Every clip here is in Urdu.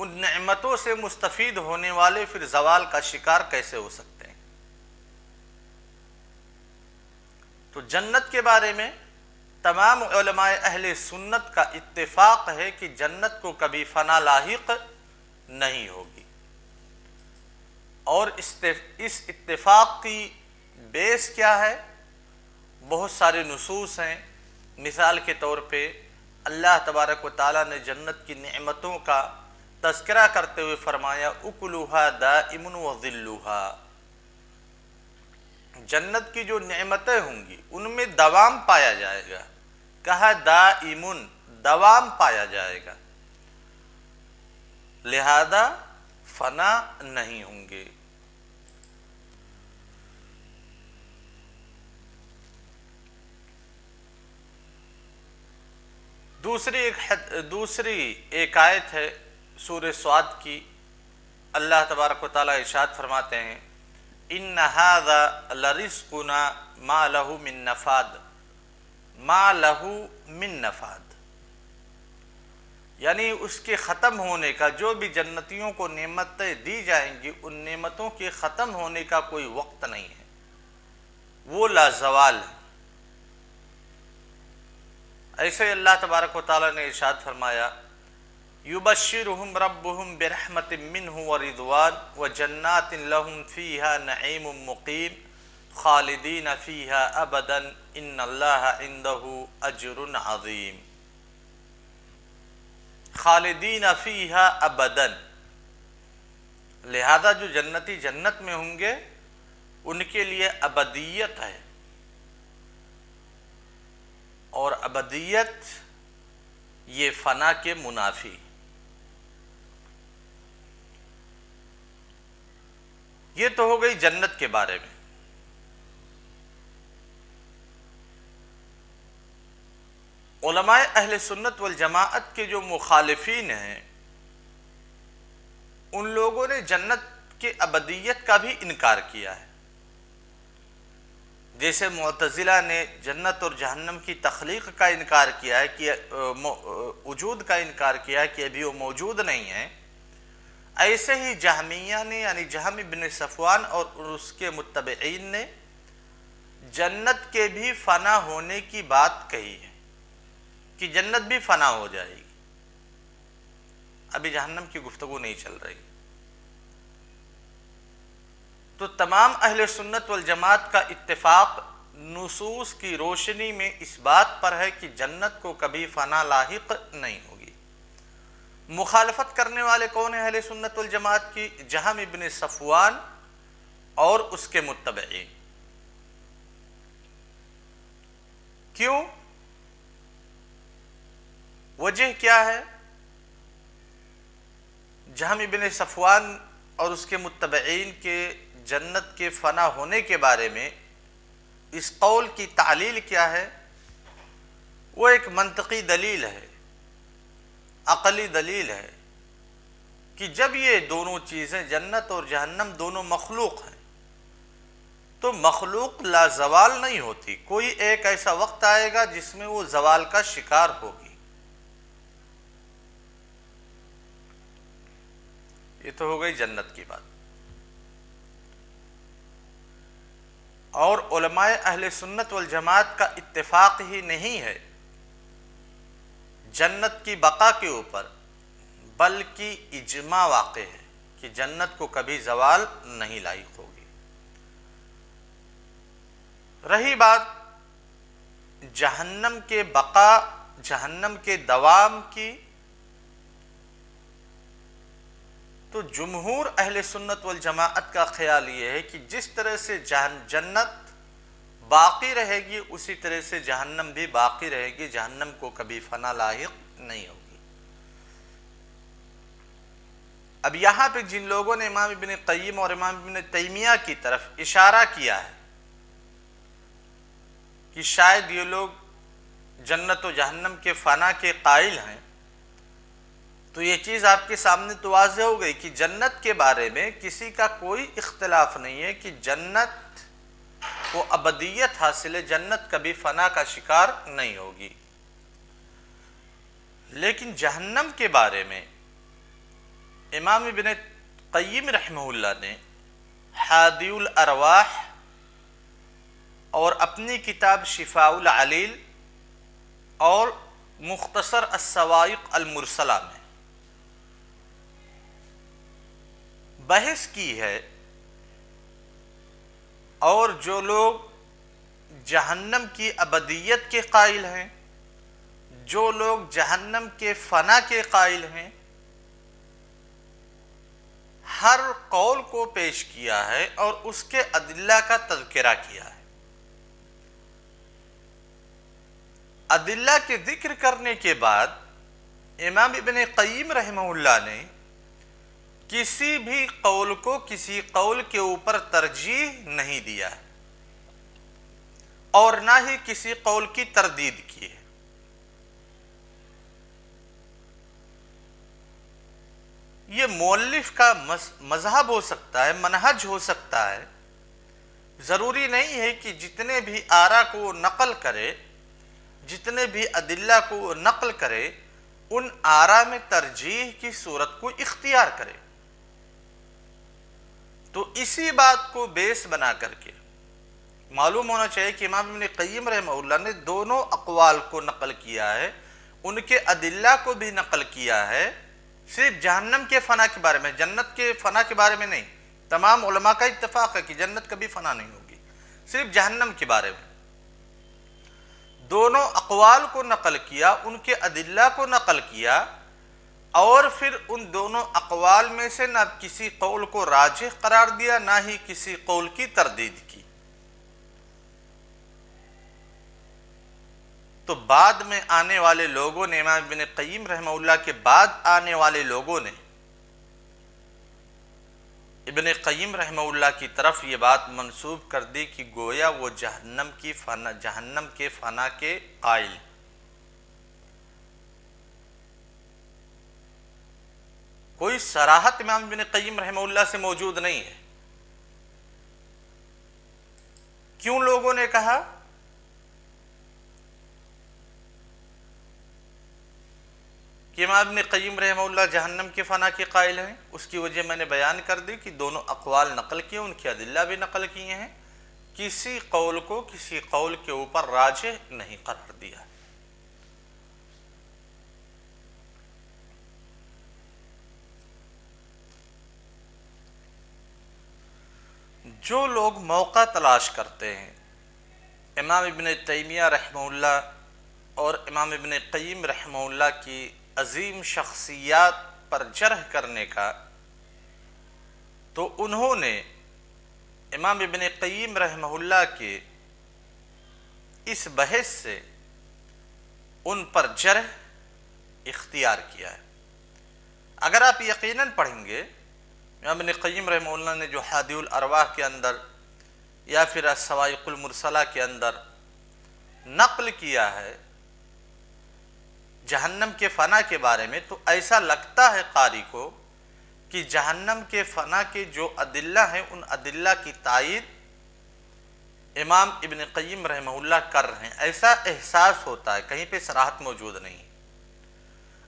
ان نعمتوں سے مستفید ہونے والے پھر زوال کا شکار کیسے ہو سکتے ہیں؟ تو جنت کے بارے میں تمام علماء اہل سنت کا اتفاق ہے کہ جنت کو کبھی فنا لاحق نہیں ہوگی، اور اس اتفاق کی بیس کیا ہے؟ بہت سارے نصوص ہیں۔ مثال کے طور پہ اللہ تبارک و تعالیٰ نے جنت کی نعمتوں کا تذکرہ کرتے ہوئے فرمایا اکلھا دائم و ظلھا، جنت کی جو نعمتیں ہوں گی ان میں دوام پایا جائے گا، کہا دائمن، دوام پایا جائے گا، لہذا فنا نہیں ہوں گے۔ دوسری ایک آیت ہے سورہ صاد کی، اللہ تبارک و تعالیٰ ارشاد فرماتے ہیں ان ھذا لرزقنا ما لہ من نفاد، ما لہ من نفاد، یعنی اس کے ختم ہونے کا، جو بھی جنتیوں کو نعمتیں دی جائیں گی ان نعمتوں کے ختم ہونے کا کوئی وقت نہیں ہے، وہ لازوال ہے۔ ایسے اللہ تبارک و تعالیٰ نے ارشاد فرمایا یبشرہم ربہم برحمت منہ ورضوان وجنات لہم فیہا نعیم مقیم خالدین فیہا ابدا ان اللہ عندہ اجر عظیم۔ خالدین فیہا ابدا، لہذا جو جنتی جنت میں ہوں گے ان کے لیے ابدیت ہے، اور ابدیت یہ فنا کے منافی۔ یہ تو ہو گئی جنت کے بارے میں۔ علماء اہل سنت والجماعت کے جو مخالفین ہیں ان لوگوں نے جنت کے ابدیت کا بھی انکار کیا ہے، جیسے معتزلہ نے جنت اور جہنم کی تخلیق کا انکار کیا ہے، کہ وجود کا انکار کیا ہے کہ ابھی وہ موجود نہیں ہے، ایسے ہی جہمیہ نے یعنی جہم ابن صفوان اور اس کے متبعین نے جنت کے بھی فنا ہونے کی بات کہی ہے کہ جنت بھی فنا ہو جائے گی، ابھی جہنم کی گفتگو نہیں چل رہی۔ تو تمام اہل سنت والجماعت کا اتفاق نصوص کی روشنی میں اس بات پر ہے کہ جنت کو کبھی فنا لاحق نہیں ہوگی۔ مخالفت کرنے والے کون ہیں اہل سنت والجماعت کی؟ جہم ابن صفوان اور اس کے متبعین۔ کیوں؟ وجہ کیا ہے؟ جہم ابن صفوان اور اس کے متبعین کے جنت کے فنا ہونے کے بارے میں اس قول کی تعلیل کیا ہے؟ وہ ایک منطقی دلیل ہے، عقلی دلیل ہے کہ جب یہ دونوں چیزیں جنت اور جہنم دونوں مخلوق ہیں تو مخلوق لا زوال نہیں ہوتی، کوئی ایک ایسا وقت آئے گا جس میں وہ زوال کا شکار ہوگی۔ یہ تو ہو گئی جنت کی بات۔ اور علماء اہل سنت والجماعت کا اتفاق ہی نہیں ہے جنت کی بقا کے اوپر، بلکہ اجماع واقع ہے کہ جنت کو کبھی زوال نہیں لاحق ہوگی۔ رہی بات جہنم کے بقا، جہنم کے دوام کی، تو جمہور اہل سنت والجماعت کا خیال یہ ہے کہ جس طرح سے جنت باقی رہے گی اسی طرح سے جہنم بھی باقی رہے گی، جہنم کو کبھی فنا لاحق نہیں ہوگی۔ اب یہاں پہ جن لوگوں نے امام ابن قیم اور امام ابن تیمیہ کی طرف اشارہ کیا ہے کہ شاید یہ لوگ جنت و جہنم کے فنا کے قائل ہیں، تو یہ چیز آپ کے سامنے تو واضح ہو گئی کہ جنت کے بارے میں کسی کا کوئی اختلاف نہیں ہے کہ جنت کو ابدیت حاصل ہے، جنت کبھی فنا کا شکار نہیں ہوگی۔ لیکن جہنم کے بارے میں امام ابن قیم رحمہ اللہ نے ہادی الارواح اور اپنی کتاب شفاء العلیل اور مختصر الصواعق المرسلہ میں بحث کی ہے، اور جو لوگ جہنم کی ابدیت کے قائل ہیں، جو لوگ جہنم کے فنا کے قائل ہیں، ہر قول کو پیش کیا ہے اور اس کے ادلہ کا تذکرہ کیا ہے۔ ادلہ کے ذکر کرنے کے بعد امام ابن قیم رحمہ اللہ نے کسی بھی قول کو کسی قول کے اوپر ترجیح نہیں دیا اور نہ ہی کسی قول کی تردید کی ہے۔ یہ مؤلف کا مذہب ہو سکتا ہے، منہج ہو سکتا ہے، ضروری نہیں ہے کہ جتنے بھی آراء کو نقل کرے، جتنے بھی ادلہ کو نقل کرے، ان آراء میں ترجیح کی صورت کو اختیار کرے۔ تو اسی بات کو بیس بنا کر کے معلوم ہونا چاہیے کہ امام ابن قیم رحمہ اللہ نے دونوں اقوال کو نقل کیا ہے، ان کے ادلہ کو بھی نقل کیا ہے، صرف جہنم کے فنا کے بارے میں، جنت کے فنا کے بارے میں نہیں۔ تمام علماء کا اتفاق ہے کہ جنت کبھی فنا نہیں ہوگی، صرف جہنم کے بارے میں دونوں اقوال کو نقل کیا، ان کے ادلہ کو نقل کیا، اور پھر ان دونوں اقوال میں سے نہ کسی قول کو راجح قرار دیا، نہ ہی کسی قول کی تردید کی۔ تو بعد میں آنے والے لوگوں نے، امام ابن قیم رحمہ اللہ کے بعد آنے والے لوگوں نے ابن قیم رحمہ اللہ کی طرف یہ بات منسوب کر دی کہ گویا وہ جہنم کے فنا کے قائل۔ کوئی صراحت امام ابن قیم رحمہ اللہ سے موجود نہیں ہے۔ کیوں لوگوں نے کہا؟ کہ امام ابن قیم رحمہ اللہ جہنم کے فنا کے قائل ہیں، اس کی وجہ میں نے بیان کر دی کہ دونوں اقوال نقل کیے، ان کے ادلہ بھی نقل کیے ہیں، کسی قول کو کسی قول کے اوپر راجح نہیں قرار دیا۔ جو لوگ موقع تلاش کرتے ہیں امام ابن تیمیہ رحمہ اللہ اور امام ابن قیم رحمہ اللہ کی عظیم شخصیات پر جرح کرنے کا، تو انہوں نے امام ابن قیم رحمہ اللہ کے اس بحث سے ان پر جرح اختیار کیا ہے۔ اگر آپ یقیناً پڑھیں گے، امام ابن قیم رحمہ اللہ نے جو ہادی الارواح کے اندر یا پھر الصواعق المرسلہ کے اندر نقل کیا ہے جہنم کے فنا کے بارے میں، تو ایسا لگتا ہے قاری کو کہ جہنم کے فنا کے جو ادلہ ہیں، ان ادلہ کی تائید امام ابن قیم رحمہ اللہ کر رہے ہیں، ایسا احساس ہوتا ہے، کہیں پہ صراحت موجود نہیں۔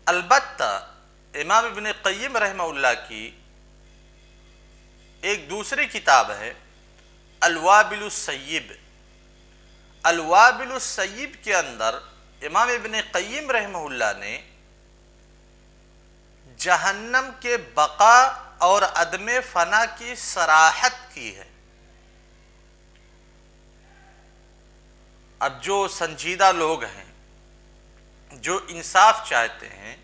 البتہ امام ابن قیم رحمہ اللہ کی ایک دوسری کتاب ہے الوابل السیب۔ الوابل السیب کے اندر امام ابن قیم رحمہ اللہ نے جہنم کے بقا اور عدم فنا کی صراحت کی ہے۔ اب جو سنجیدہ لوگ ہیں، جو انصاف چاہتے ہیں،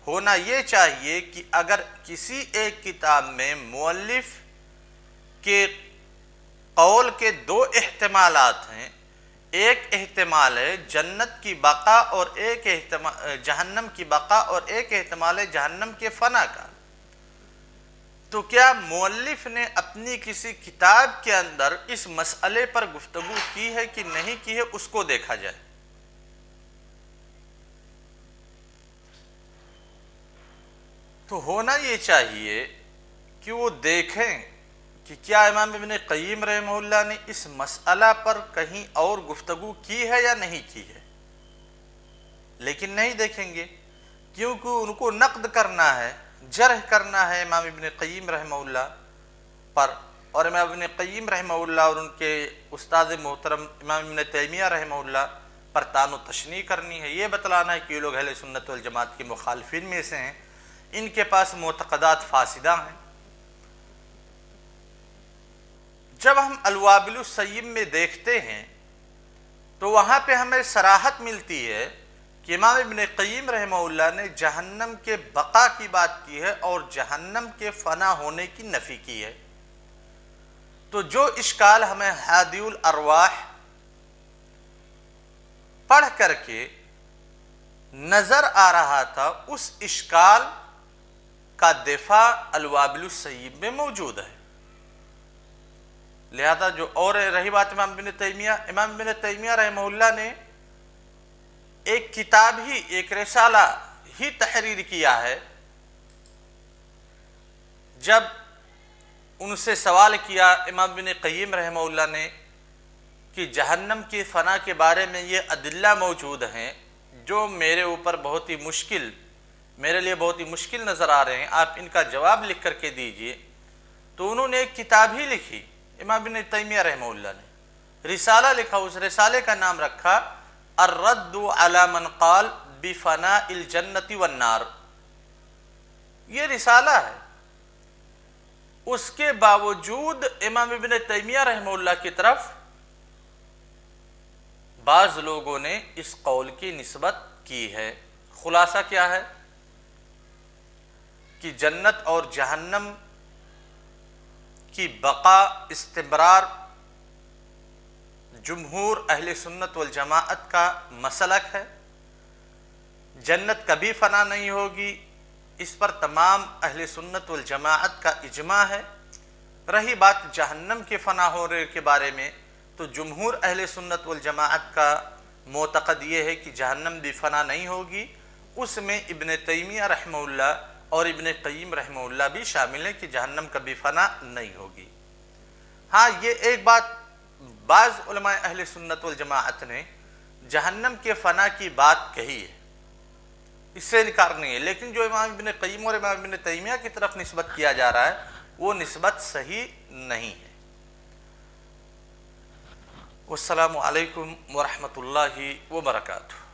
ہونا یہ چاہیے کہ اگر کسی ایک کتاب میں مؤلف کے قول کے دو احتمالات ہیں، ایک احتمال ہے جنت کی بقا اور ایک احتمال جہنم کی بقا اور ایک احتمال ہے جہنم کے فنا کا، تو کیا مؤلف نے اپنی کسی کتاب کے اندر اس مسئلے پر گفتگو کی ہے کہ نہیں کی ہے، اس کو دیکھا جائے۔ تو ہونا یہ چاہیے کہ وہ دیکھیں کہ کیا امام ابن قیم رحمہ اللہ نے اس مسئلہ پر کہیں اور گفتگو کی ہے یا نہیں کی ہے، لیکن نہیں دیکھیں گے کیونکہ ان کو نقد کرنا ہے، جرح کرنا ہے امام ابن قیم رحمہ اللہ پر، اور امام ابن قیم رحمہ اللہ اور ان کے استاد محترم امام ابن تیمیہ رحمہ اللہ پر طعن و تشنیع کرنی ہے، یہ بتلانا ہے کہ یہ لوگ اہل سنت والجماعت کے مخالفین میں سے ہیں، ان کے پاس معتقدات فاسدہ ہیں۔ جب ہم الوابل السیب میں دیکھتے ہیں تو وہاں پہ ہمیں صراحت ملتی ہے کہ امام ابن قیم رحمہ اللہ نے جہنم کے بقا کی بات کی ہے اور جہنم کے فنا ہونے کی نفی کی ہے۔ تو جو اشکال ہمیں ہادی الارواح پڑھ کر کے نظر آ رہا تھا، اس اشکال کا دفاع الوابل السیب میں موجود ہے۔ لہذا جو اور رہی بات امام ابن تیمیہ رحمہ اللہ نے ایک کتاب ہی، ایک رسالہ ہی تحریر کیا ہے۔ جب ان سے سوال کیا امام ابن قیم رحمہ اللہ نے کہ جہنم کی فنا کے بارے میں یہ ادلہ موجود ہیں جو میرے لیے بہت ہی مشکل نظر آ رہے ہیں، آپ ان کا جواب لکھ کر کے دیجئے، تو انہوں نے ایک کتاب ہی لکھی امام ابن تیمیہ رحمہ اللہ نے، رسالہ لکھا، اس رسالے کا نام رکھا الرد علی من قال بفناء الجنت والنار۔ یہ رسالہ ہے، اس کے باوجود امام ابن تیمیہ رحمہ اللہ کی طرف بعض لوگوں نے اس قول کی نسبت کی ہے۔ خلاصہ کیا ہے کہ جنت اور جہنم کی بقا، استمرار جمہور اہل سنت والجماعت کا مسلک ہے۔ جنت کبھی فنا نہیں ہوگی، اس پر تمام اہل سنت والجماعت کا اجماع ہے۔ رہی بات جہنم کے فنا ہونے کے بارے میں، تو جمہور اہل سنت والجماعت کا معتقد یہ ہے کہ جہنم بھی فنا نہیں ہوگی، اس میں ابن تیمیہ رحمہ اللہ اور ابن قیم رحمہ اللہ بھی شامل ہیں کہ جہنم کبھی فنا نہیں ہوگی۔ ہاں، یہ ایک بات بعض علماء اہل سنت والجماعت نے جہنم کے فنا کی بات کہی ہے، اس سے انکار نہیں ہے، لیکن جو امام ابن قیم اور امام ابن تیمیہ کی طرف نسبت کیا جا رہا ہے وہ نسبت صحیح نہیں ہے۔ والسلام علیکم ورحمۃ اللہ وبرکاتہ۔